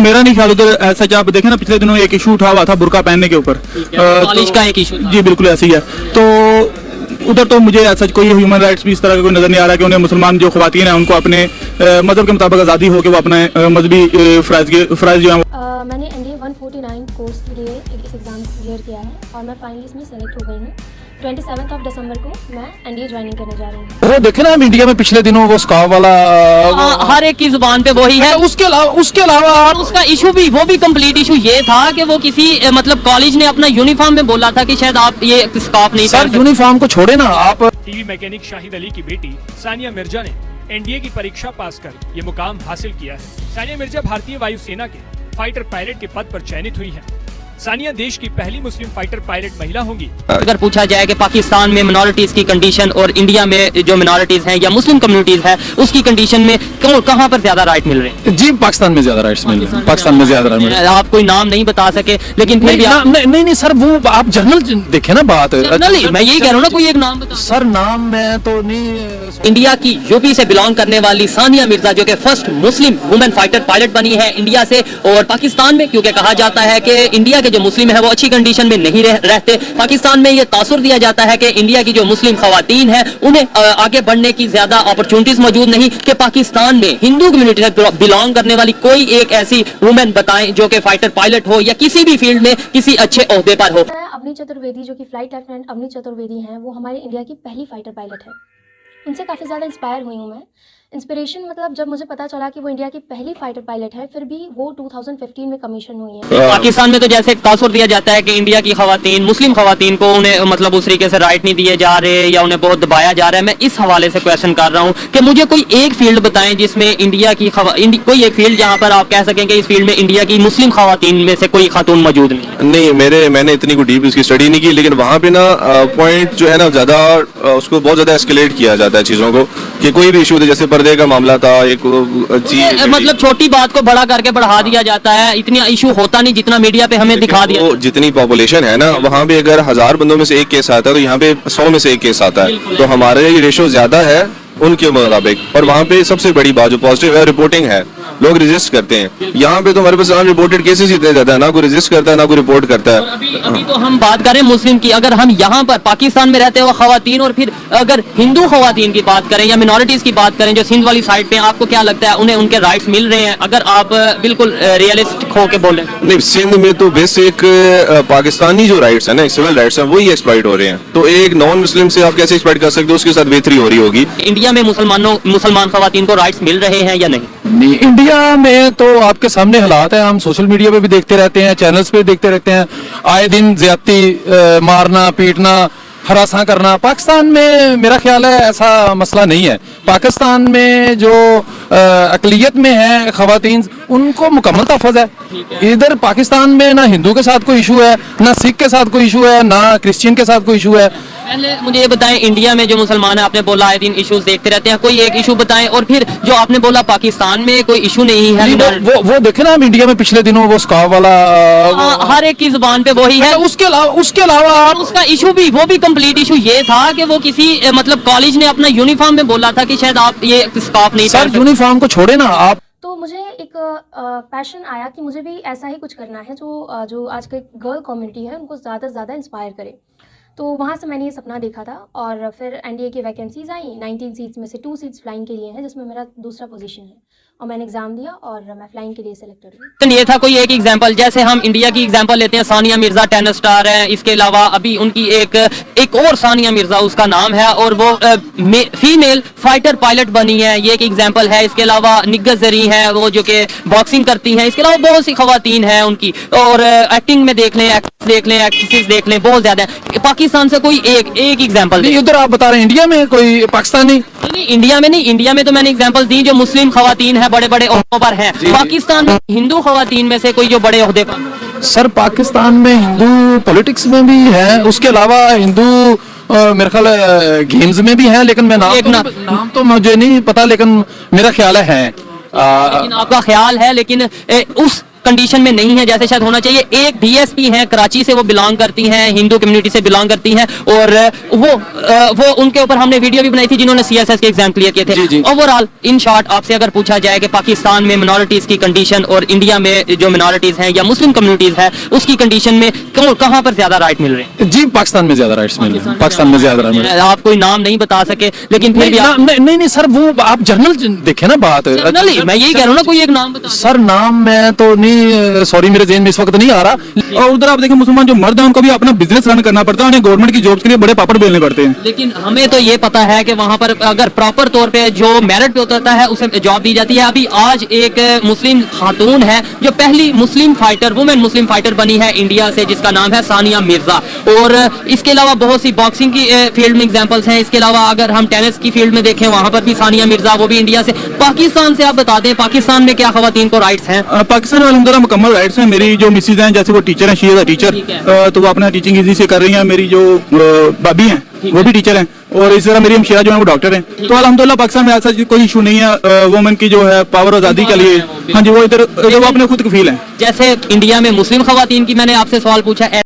मेरा नहीं ख्याल उधर सच। आप देखें ना, पिछले दिनों एक इशू उठा हुआ था बुर्का पहनने के ऊपर, कॉलेज का एक इशू। जी बिल्कुल ऐसे ही है। तो उधर तो मुझे सच कोई ह्यूमन राइट्स भी इस तरह का कोई नजर नहीं आ रहा कि उन्हें मुसलमान जो ख्वातीन हैं उनको अपने मजहब के मुताबिक आज़ादी हो कि वो अपने मजहबी फ़राइज़ जो हैं। मैंने NDA 149 कोर्स के लिए इस एग्ज़ाम क्लियर किया है और मैं फाइनली इसमें सेलेक्ट हो गई हूँ। 27 दिसंबर को मैं NDA ज्वाइनिंग करने जा रही हूँ। वो देखे ना, हम इंडिया में पिछले दिनों वो स्काफ वाला हर एक की जुबान पे वही है। उसके अलावा और उसका इशू भी, वो भी कंप्लीट इशू ये था कि वो किसी मतलब कॉलेज ने अपना यूनिफॉर्म में बोला था कि शायद आप ये स्काफ नहीं सर, यूनिफॉर्म को छोड़े ना आप। टीवी मैकेनिक शाहिद अली की बेटी सानिया मिर्जा ने NDA की परीक्षा पास कर ये मुकाम हासिल किया है। सानिया मिर्जा भारतीय वायुसेना के फाइटर पायलट के पद पर चयनित हुई हैं। सानिया देश की पहली मुस्लिम फाइटर पायलट महिला होंगी। अगर पूछा जाए कि पाकिस्तान में मिनॉरिटीज की कंडीशन और इंडिया में जो मिनॉरिटीज हैं या मुस्लिम कम्युनिटीज है उसकी कंडीशन में कहाँ पर ज्यादा राइट मिल रहे हैं? जी, पाकिस्तान में ज्यादा राइट्स मिल रहे हैं। पाकिस्तान में ज्यादा राइट मिल रहे हैं। आप कोई नाम नहीं बता सके, लेकिन फिर भी नहीं सर, वो आप जर्नल देखे ना बात। मैं यही कह रहा हूँ ना, कोई एक नाम बता। सर नाम मैं तो नहीं। इंडिया की यूपी से बिलोंग करने वाली सानिया मिर्जा जो कि first Muslim women fighter pilot बनी है इंडिया से, और पाकिस्तान में क्योंकि कहा जाता है कि इंडिया के जो मुस्लिम है वो अच्छी कंडीशन में नहीं रहते। पाकिस्तान में ये तासुर दिया जाता है कि इंडिया की जो मुस्लिम खवातीन है उन्हें आगे बढ़ने की ज्यादा अपॉर्चुनिटीज मौजूद नहीं, कि पाकिस्तान में हिंदू कम्युनिटी से बिलोंग करने वाली कोई एक ऐसी वुमेन बताएं जो कि फाइटर पायलट हो या किसी भी फील्ड में किसी अच्छे ओहदे पर हो। अवनी चतुर्वेदी जो कि फ्लाइट लेफ्टिनेंट अवनी चतुर्वेदी हैं, वो हमारे इंडिया की पहली फाइटर पायलट है। उनसे काफ़ी ज़्यादा इंस्पायर हुई हूँ मैं। इंस्पिरेशन मतलब जब मुझे पता चला कि वो इंडिया की पहली फाइटर पायलट है, फिर भी वो 2015 में कमीशन हुई है। पाकिस्तान में तो जैसे तासुर दिया जाता है कि इंडिया की खवातीन, मुस्लिम खवातीन को उन्हें मतलब उस तरीके से राइट नहीं दिए जा रहे या उन्हें बहुत दबाया जा रहा है। मैं इस हवाले से क्वेश्चन कर रहा हूँ कि मुझे कोई एक फील्ड बताएं जिसमें इंडिया की कोई एक फील्ड जहाँ पर आप कह सकें कि इस फील्ड में इंडिया की मुस्लिम खवातीन में से कोई खातून मौजूद नहीं। मैंने इतनी कोई डीप इसकी स्टडी नहीं की, लेकिन वहाँ पे ना पॉइंट जो है ना ज्यादा उसको बहुत ज्यादा एस्केलेट किया जाता है चीजों को, कि कोई भी इशू जैसे पर्दे का मामला था, एक मतलब छोटी बात को बड़ा करके बढ़ा दिया जाता है। इतना इशू होता नहीं जितना मीडिया पे हमें दिखा दिया। जितनी पॉपुलेशन है ना, वहाँ पे अगर 1000 बंदों में से एक केस आता है तो यहाँ पे 100 में से एक केस आता है। तो हमारे ये रेशो ज्यादा है उनके मुताबिक। और वहाँ पे सबसे बड़ी बात जो पॉजिटिव है, रिपोर्टिंग है। लोग रजिस्ट करते हैं। यहाँ पे तो हमारे पास रिपोर्टेड केसेस इतने ज्यादा है, ना कोई रजिस्ट करता है ना कोई रिपोर्ट करता है। अभी तो हम बात करें मुस्लिम की, अगर हम यहाँ पर पाकिस्तान में रहते हुए खवातीन और फिर अगर हिंदू खवातीन की बात करें या मिनॉरिटीज की बात करें जो सिंध वाली साइड पे, आपको क्या लगता है उन्हें उनके राइट्स मिल रहे हैं? अगर आप बिल्कुल रियलिस्टिक होके बोले। नहीं, सिंध में तो बेसिक पाकिस्तानी जो राइट्स है ना, सिविल राइट्स हैं, वही एक्सप्लॉइट हो रहे हैं। तो एक नॉन मुस्लिम से आप कैसे एक्सप्लॉइट कर सकते हो? उसके साथ बेहतरी हो रही होगी। इंडिया में मुसलमान खवातीन को राइट्स मिल रहे हैं या नहीं? नहीं, इंडिया में तो आपके सामने हालात है। हम सोशल मीडिया पे भी देखते रहते हैं, चैनल्स पे देखते रहते हैं, आए दिन ज्यादती, मारना पीटना, हरासा करना। पाकिस्तान में मेरा ख्याल है ऐसा मसला नहीं है। पाकिस्तान में जो अकलियत में है खवातीन, उनको मुकम्मल तहफ़्फ़ुज़ है। इधर पाकिस्तान में ना हिंदू के साथ कोई इशू है, ना सिख के साथ कोई इशू है, ना क्रिश्चियन के साथ कोई इशू है। पहले मुझे ये बताएं, इंडिया में जो मुसलमान है, आपने बोला आए दिन इश्यूज देखते रहते हैं, कोई एक इशू बताएं। और फिर जो आपने बोला पाकिस्तान में कोई इशू नहीं है। वो देखे ना, हम इंडिया में पिछले दिनों वो स्काफ वाला हर एक की जुबान पे वही है। उसके अलावा उसका इशू भी, वो भी कंप्लीट इशू ये था कि वो किसी मतलब कॉलेज ने अपना यूनिफॉर्म में बोला था कि शायद आप ये स्काफ नहीं। सर, यूनिफॉर्म को छोड़े ना आप। तो मुझे एक पैशन आया कि मुझे भी ऐसा ही कुछ करना है जो आज की गर्ल कम्युनिटी है उनको ज़्यादा से ज़्यादा इंस्पायर करे। तो वहाँ से मैंने ये सपना देखा था और फिर NDA की वैकेंसीज आई। 19 सीट्स में से 2 सीट्स फ्लाइंग के लिए हैं, जिसमें मेरा दूसरा पोजीशन है और मैंने एग्जाम दिया और मैं फ्लाइंग के लिए सेलेक्टेड हुई। तो ये था कोई एक एग्जांपल। जैसे हम इंडिया की एग्जांपल लेते हैं, सानिया मिर्जा टेनिस स्टार है। इसके अलावा अभी उनकी एक और सानिया मिर्जा उसका नाम है और वो फीमेल फाइटर पायलट बनी है, ये एक एग्जांपल है। इसके अलावा निग्गत जरी है वो जो कि बॉक्सिंग करती हैं। इसके अलावा बहुत सी खवातीन हैं उनकी, और एक्टिंग में देख लें, एक्ट्रेसेस देख लें, बहुत ज्यादा है। पाकिस्तान से कोई एक एग्जांपल नहीं, उधर आप बता रहे हैं इंडिया में कोई पाकिस्तानी? नहीं, इंडिया में नहीं। इंडिया में तो मैंने एग्जांपल दी जो मुस्लिम खवातीन है, बड़े बड़े ओहदों पर हैं। पाकिस्तान में हिंदू खवातीन में से कोई जो बड़े ओहदे पर? सर, पाकिस्तान में हिंदू पॉलिटिक्स में भी है, उसके अलावा हिंदू मेरे ख्याल गेम्स में भी है, लेकिन मैं नाम तो मुझे नहीं पता, लेकिन मेरा ख्याल है। लेकिन आपका ख्याल है, लेकिन उस कंडीशन में नहीं है जैसे शायद होना चाहिए। एक डीएसपी हैं कराची से, वो बिलोंग करती हैं, हिंदू कम्युनिटी से बिलोंग करती हैं, और वो उनके ऊपर हमने वीडियो भी बनाई थी जिन्होंने सीएसएस के एग्जाम क्लियर किए थे। ओवरऑल इन शॉर्ट आपसे अगर पूछा जाए कि पाकिस्तान में मिनॉरिटीज की कंडीशन और इंडिया में जो मिनॉरिटीज हैं या मुस्लिम कम्युनिटीज है उसकी कंडीशन में कहां पर ज्यादा राइट मिल रहे हैं? जी पाकिस्तान में ज्यादा राइट्स मिल रहे हैं, पाकिस्तान में ज्यादा राइट मिल रहे हैं। आप कोई नाम नहीं बता सके लेकिन फिर भी नहीं सर, वो आप जर्नल देखे ना बात। मैं यही कह रहा हूँ ना, कोई एक नाम बता सर नाम मैं तो नहीं, सॉरी मेरे ज़हन में इस वक्त नहीं आ रहा। और उधर आप देखें मुसलमान जो मर्द हैं उनको भी अपना बिजनेस रन करना पड़ता है, उन्हें गवर्नमेंट की जॉब्स के लिए बड़े पापड़ बेलने पड़ते हैं। लेकिन हमें तो ये पता है कि वहां पर अगर प्रॉपर तौर पे जो मेरिट पे उतरता है उसे जॉब दी जाती है। अभी आज एक मुस्लिम खातून है जो पहली मुस्लिम फाइटर, वुमेन मुस्लिम फाइटर बनी है इंडिया से, जिसका नाम है सानिया मिर्जा। और इसके अलावा बहुत सी बॉक्सिंग की फील्ड में एग्जांपल्स हैं। इसके अलावा अगर हम टेनिस की फील्ड में देखें वहां पर भी सानिया मिर्जा, वो भी इंडिया से। पाकिस्तान से आप बता दें, पाकिस्तान में क्या खवातीन को राइट्स हैं? पाकिस्तान में अल्हम्दुलिल्लाह मुकम्मल राइट्स हैं। मेरी जो मिसेज हैं, जैसे वो टीचर हैं, शी इज अ टीचर, तो वो अपना टीचिंग इजी से कर रही हैं। मेरी जो भाभी हैं वो भी टीचर हैं, और इस तरह मेरी हमशेरा जो है वो डॉक्टर हैं। तो अल्हम्दुलिल्लाह पाकिस्तान में ऐसा कोई इशू नहीं है वुमेन की जो है पावर आज़ादी के लिए। हाँ जी, वो इधर वो अपने खुद कफील हैं। जैसे इंडिया में मुस्लिम खवातीन की मैंने आपसे सवाल पूछा,